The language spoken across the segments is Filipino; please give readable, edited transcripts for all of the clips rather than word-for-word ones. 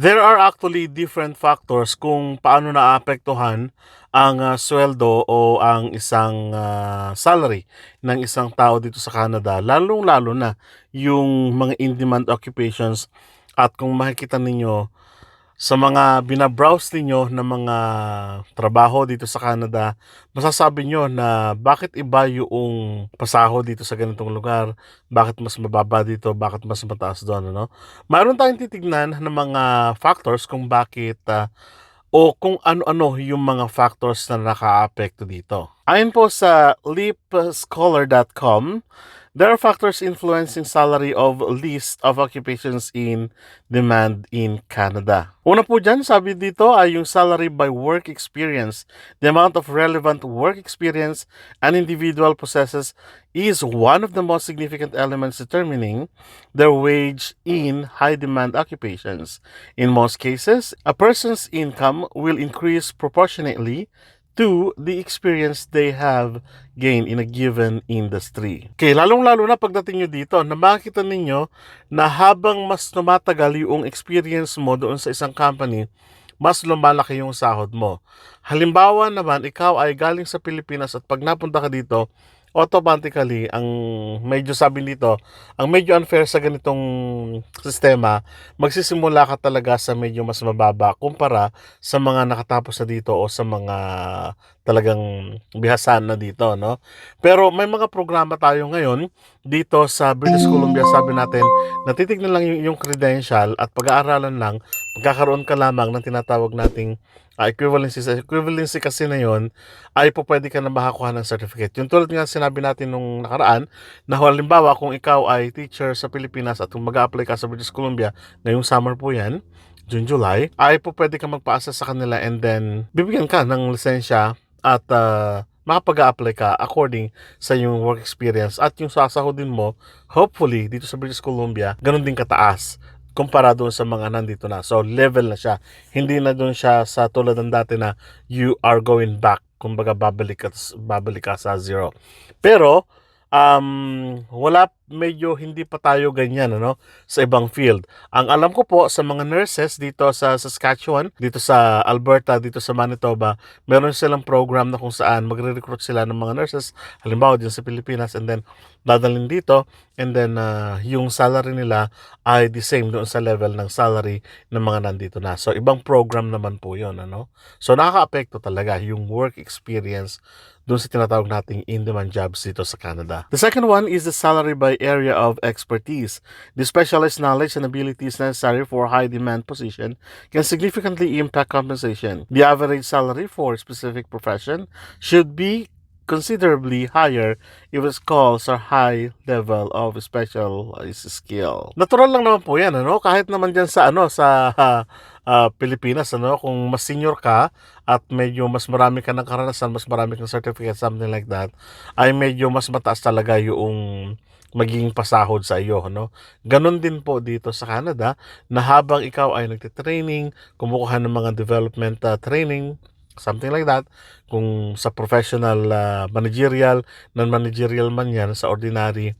There are actually different factors kung paano naapektuhan ang sweldo o ang isang salary ng isang tao dito sa Canada, lalong-lalo na yung mga in-demand occupations. At kung makikita ninyo sa mga bina-browse ninyo na mga trabaho dito sa Canada, masasabi nyo na bakit iba yung pasahod dito sa ganitong lugar, bakit mas mababa dito, bakit mas mataas doon, ano? Mayroon tayong titignan ng mga factors kung bakit o kung ano-ano yung mga factors na nakaapekto dito. Ayon po sa leapscholar.com, there are factors influencing salary of list of occupations in demand in Canada. Una po dyan, sabi dito ay yung salary by work experience. The amount of relevant work experience an individual possesses is one of the most significant elements determining their wage in high-demand occupations. In most cases, a person's income will increase proportionately to the experience they have gained in a given industry. Okay, lalong-lalo na pagdating nyo dito, na makikita ninyo na habang mas tumatagal yung experience mo doon sa isang company, mas lumalaki yung sahod mo. Halimbawa naman, ikaw ay galing sa Pilipinas at pag napunta ka dito, automatically, ang medyo sabi dito, ang medyo unfair sa ganitong sistema, magsisimula ka talaga sa medyo mas mababa kumpara sa mga nakatapos na dito o sa mga talagang bihasan na dito, no? Pero may mga programa tayo ngayon dito sa British Columbia, sabi natin, natitignan lang yung credential at pag-aaralan lang, magkakaroon ka lamang ng tinatawag nating equivalency. Sa equivalency kasi na yon ay po pwede ka na makakuha ng certificate. Yung tulad nga sinabi natin nung nakaraan, na halimbawa kung ikaw ay teacher sa Pilipinas at kung mag-apply ka sa British Columbia, ngayong summer po yan, June, July, ay po pwede ka magpaasa sa kanila and then bibigyan ka ng lisensya at makapag-apply ka according sa yung work experience at yung sasahodin mo, hopefully, dito sa British Columbia, ganun din kataas kumpara doon sa mga nandito na. So, level na siya. Hindi na doon siya sa tulad ng dati na you are going back. Kumbaga, babalik ka sa zero. Pero, wala, medyo hindi pa tayo ganyan, ano, sa ibang field. Ang alam ko po sa mga nurses dito sa Saskatchewan, dito sa Alberta, dito sa Manitoba, meron silang program na kung saan magre-recruit sila ng mga nurses, halimbawa din sa Pilipinas, and then dadalhin dito, and then yung salary nila ay the same doon sa level ng salary ng mga nandito na. So, ibang program naman po yun, ano? So, nakaka-apekto talaga yung work experience doon sa tinatawag nating in-demand jobs dito sa Canada. The second one is the salary by area of expertise. The specialized knowledge and abilities necessary for high-demand position can significantly impact compensation. The average salary for a specific profession should be considerably higher if its calls are high level of specialized skill. Natural lang naman po yan, ano? Kahit naman dyan sa, sa Pilipinas, ano? Kung mas senior ka at medyo mas marami ka ng karanasan, mas marami kang certificate, something like that, ay medyo mas mataas talaga yung magiging pasahod sa iyo, no? Ganon din po dito sa Canada na habang ikaw ay nagte-training, kumukuha ng mga development training, something like that, kung sa professional, managerial, non-managerial man yan, sa ordinary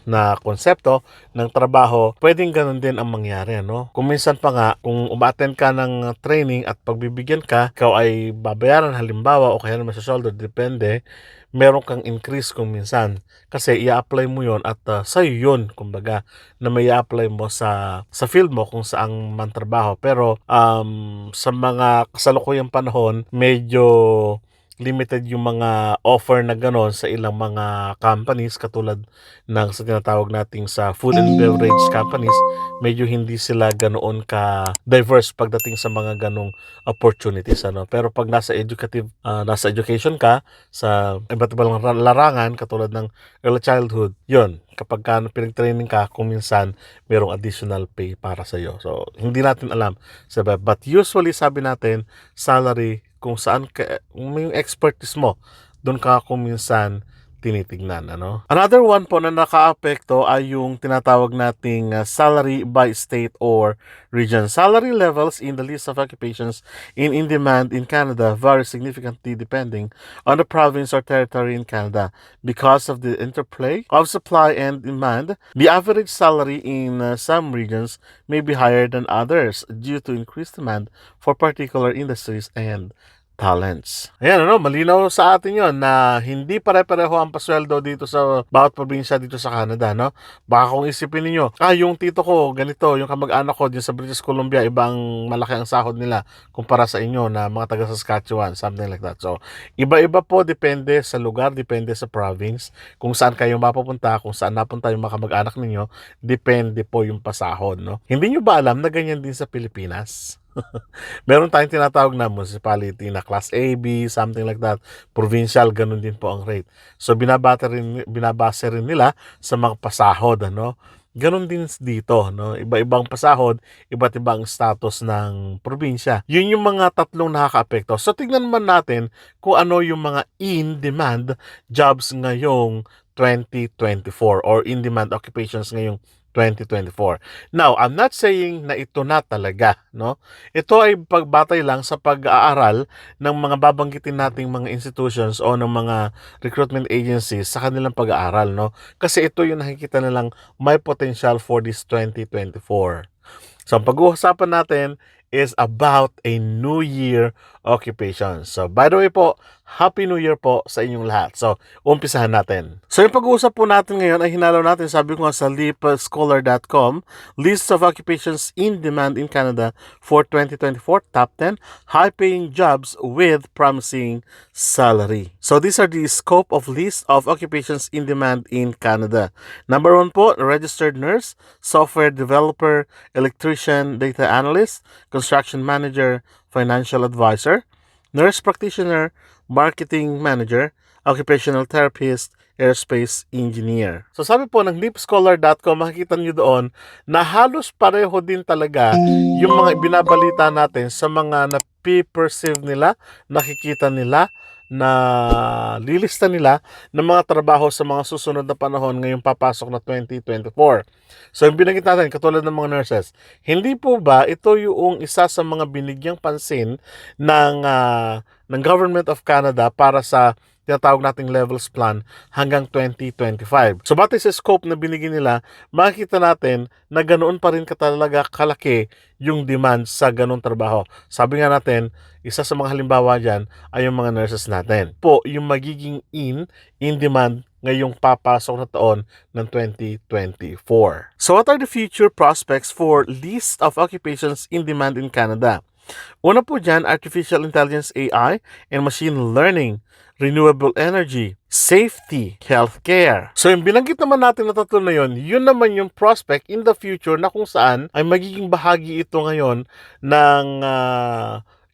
na konsepto ng trabaho, pwedeng ganun din ang mangyari, no? Kung minsan pa nga, kung umattend ka ng training at pagbibigyan ka, ikaw ay babayaran halimbawa o kaya naman sa shoulder, depende, meron kang increase kung minsan. Kasi i-apply mo yon at sa'yo yun, kumbaga, na may i-apply mo sa field mo kung saang man trabaho. Pero sa mga kasalukuyang panahon, medyo limited yung mga offer na gano'n sa ilang mga companies katulad ng sa tinatawag nating sa food and beverage companies, medyo hindi sila ganoon ka diverse pagdating sa mga ganong opportunities, ano. Pero pag nasa education ka sa iba't ibang larangan katulad ng early childhood, yon kapag pinag-training ka, kung minsan merong additional pay para sa iyo. So hindi natin alam, but usually sabi natin salary kung saan ka, yung expertise mo, doon ka kung minsan tinitignan. Ano? Another one po na nakaapekto ay yung tinatawag nating salary by state or region. Salary levels in the list of occupations in demand in Canada vary significantly depending on the province or territory in Canada. Because of the interplay of supply and demand, the average salary in some regions may be higher than others due to increased demand for particular industries and talents. Ayan, malinaw sa atin yon na hindi pare-pareho ang pasweldo dito sa bawat probinsya dito sa Canada, no? Baka kung isipin niyo, yung tito ko, ganito, yung kamag-anak ko dyan sa British Columbia, ibang malaki ang sahod nila kumpara sa inyo na mga taga Saskatchewan, something like that. So, iba-iba po, depende sa lugar, depende sa province, kung saan kayo mapupunta, kung saan napunta yung mga kamag-anak ninyo, depende po yung pasahod, no? Hindi nyo ba alam na ganyan din sa Pilipinas? Meron tayong tinatawag na municipality na class A, B, something like that. Provincial, ganun din po ang rate. So binabase rin nila sa mga pasahod, ano? Ganun din dito, no? Iba-ibang pasahod, iba't ibang status ng probinsya. Yun yung mga tatlong nakakaapekto. So tignan man natin kung ano yung mga in-demand jobs ngayong 2024 or in-demand occupations ngayong 2024. Now, I'm not saying na ito na talaga, no? Ito ay pagbatay lang sa pag-aaral ng mga babanggitin nating mga institutions o ng mga recruitment agencies sa kanilang pag-aaral, no? Kasi ito yung nakikita nilang may potential for this 2024. So, ang pag-uusapan natin is about a New Year occupation. So, by the way po, Happy New Year po sa inyong lahat. So, umpisahan natin. So, yung pag-uusap po natin ngayon ay hinalaw natin, sabi ko nga sa leapscholar.com, list of occupations in demand in Canada for 2024, top 10, high-paying jobs with promising salary. So, these are the scope of list of occupations in demand in Canada. Number 1 po, registered nurse, software developer, electrician, data analyst, construction manager, financial advisor, nurse practitioner, marketing manager, occupational therapist, aerospace engineer. So sabi po ng leapscholar.com, makikita nyo doon na halos pareho din talaga yung mga binabalita natin sa mga napiperceive nila, nakikita nila, na lilista nila ng mga trabaho sa mga susunod na panahon ngayong papasok na 2024. So yung binanggit natin, katulad ng mga nurses, hindi po ba ito yung isa sa mga binigyang pansin ng Government of Canada para sa tinatawag nating levels plan hanggang 2025. So batay sa scope na binigyan nila, makikita natin na ganoon pa rin talaga kalaki yung demand sa ganong trabaho. Sabi nga natin, isa sa mga halimbawa dyan ay yung mga nurses natin. Po, yung magiging in demand ngayong papasok na taon ng 2024. So what are the future prospects for list of occupations in demand in Canada? Una po dyan, artificial intelligence AI and machine learning, renewable energy, safety, healthcare. So yung binanggit naman natin na tatlo na yun naman yung prospect in the future na kung saan ay magiging bahagi ito ngayon ng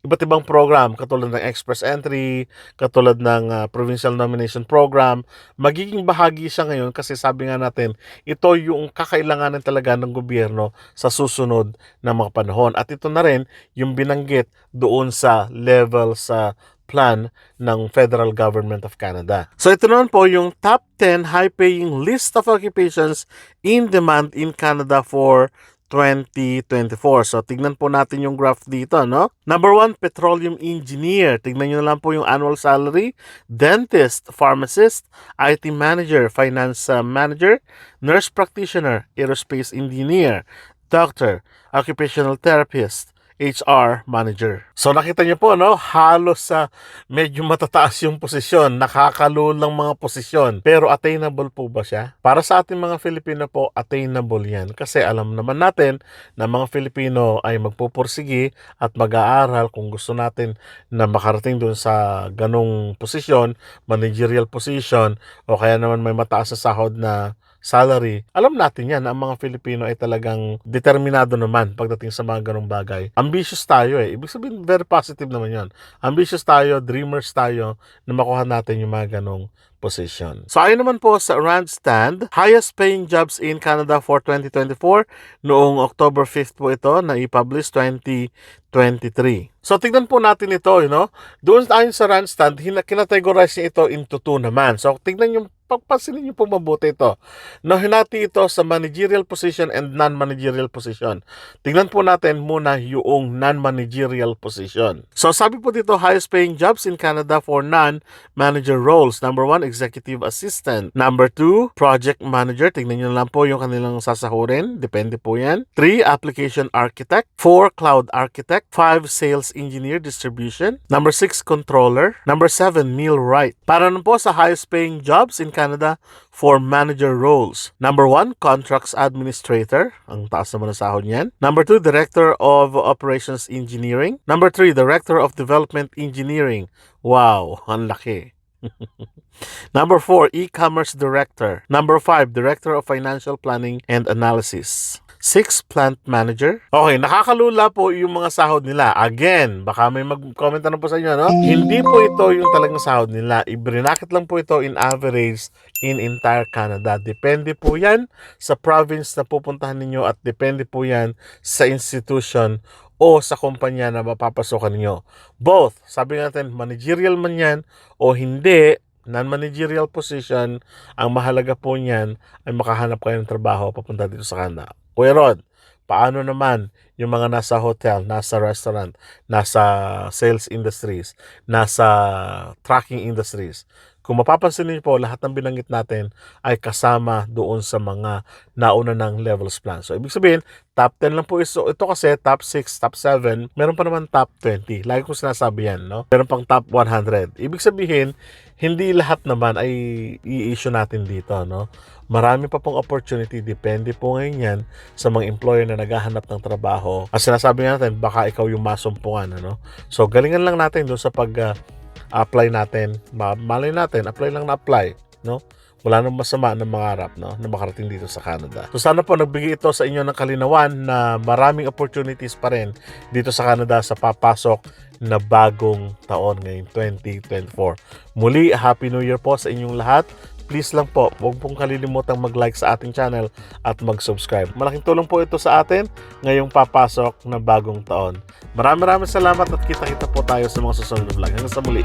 iba't ibang program katulad ng Express Entry, katulad ng Provincial Nomination Program. Magiging bahagi siya ngayon kasi sabi nga natin, ito yung kakailanganin talaga ng gobyerno sa susunod na mga panahon. At ito na rin yung binanggit doon sa level sa plan ng Federal Government of Canada. So ito naman po yung top 10 high-paying list of occupations in demand in Canada for 2024. So, tignan po natin yung graph dito, no? Number 1, petroleum engineer. Tignan nyo na lang po yung annual salary. Dentist, pharmacist, IT manager, finance manager, nurse practitioner, aerospace engineer, doctor, occupational therapist, HR manager. So nakita niyo po, no, halos sa medyo matataas yung posisyon, nakakalulang mga posisyon. Pero attainable po ba siya? Para sa ating mga Filipino po, attainable yan. Kasi alam naman natin na mga Filipino ay magpupursigi at mag-aaral kung gusto natin na makarating dun sa ganong posisyon, managerial position, o kaya naman may mataas na sahod na salary. Alam natin yan na ang mga Filipino ay talagang determinado naman pagdating sa mga ganong bagay. Ambitious tayo eh. Ibig sabihin, very positive naman yan. Ambitious tayo, dreamers tayo na makuha natin yung mga ganong position. So ayon naman po sa Randstad, highest paying jobs in Canada for 2024 noong October 5th po ito na i-publish 2023. So tignan po natin ito, doon ayon sa Randstad, kinategorize niya ito into two naman. So tignan yung pagpasilin niyo po mabuti ito. No, hinati ito sa managerial position and non-managerial position. Tingnan po natin muna yung non-managerial position. So sabi po dito, highest paying jobs in Canada for non-manager roles. Number 1, executive assistant. Number 2, project manager. Tingnan niyo lang po yung kanilang sasahurin. Depende po yan. 3, application architect. 4, cloud architect. 5, sales engineer distribution. Number 6, controller. Number 7, millwright. Para naman po sa highest paying jobs in Canada for manager roles. Number 1, contracts administrator. Ang taas naman ang sahod niyan. Number 2, director of operations engineering. Number 3, director of development engineering. Wow, ang laki. Number 4, e-commerce director. Number 5, director of financial planning and analysis. 6, plant manager. Okay, nakakalula po yung mga sahod nila. Again, baka may mag-comment na po sa inyo, no? Hindi po ito yung talagang sahod nila. I-brinakit lang po ito in average in entire Canada. Depende po yan sa province na pupuntahan ninyo at depende po yan sa institution o sa kumpanya na mapapasokan ninyo. Both, sabi natin, managerial man yan o hindi, non-managerial position, ang mahalaga po niyan ay makahanap kayo ng trabaho papunta dito sa Canada. Kuya Rod, paano naman yung mga nasa hotel, nasa restaurant, nasa sales industries, nasa trucking industries? Kung mapapansin niyo po, lahat ng binanggit natin ay kasama doon sa mga nauna ng levels plan. So, ibig sabihin, top 10 lang po ito kasi top 6, top 7, meron pa naman top 20. Lagi kong sinasabi yan, no? Meron pang top 100. Ibig sabihin, hindi lahat naman ay i-issue natin dito, no? Marami pa pong opportunity, depende po ngayon yan sa mga employer na naghahanap ng trabaho. As sinasabi natin, baka ikaw yung masumpungan, ano? So, galingan lang natin doon sa apply natin. Malay natin, apply lang na apply, no? Wala nang masama na mangarap, no, na makarating dito sa Canada. So sana po nagbigay ito sa inyo ng kalinawan na maraming opportunities pa rin dito sa Canada sa papasok na bagong taon ngayong 2024. Muli, Happy New Year po sa inyong lahat. Please lang po, huwag pong kalilimutang mag-like sa ating channel at mag-subscribe. Malaking tulong po ito sa atin ngayong papasok na bagong taon. Maraming salamat at kita-kita po tayo sa mga susunod na vlog. Hanggang sa muli.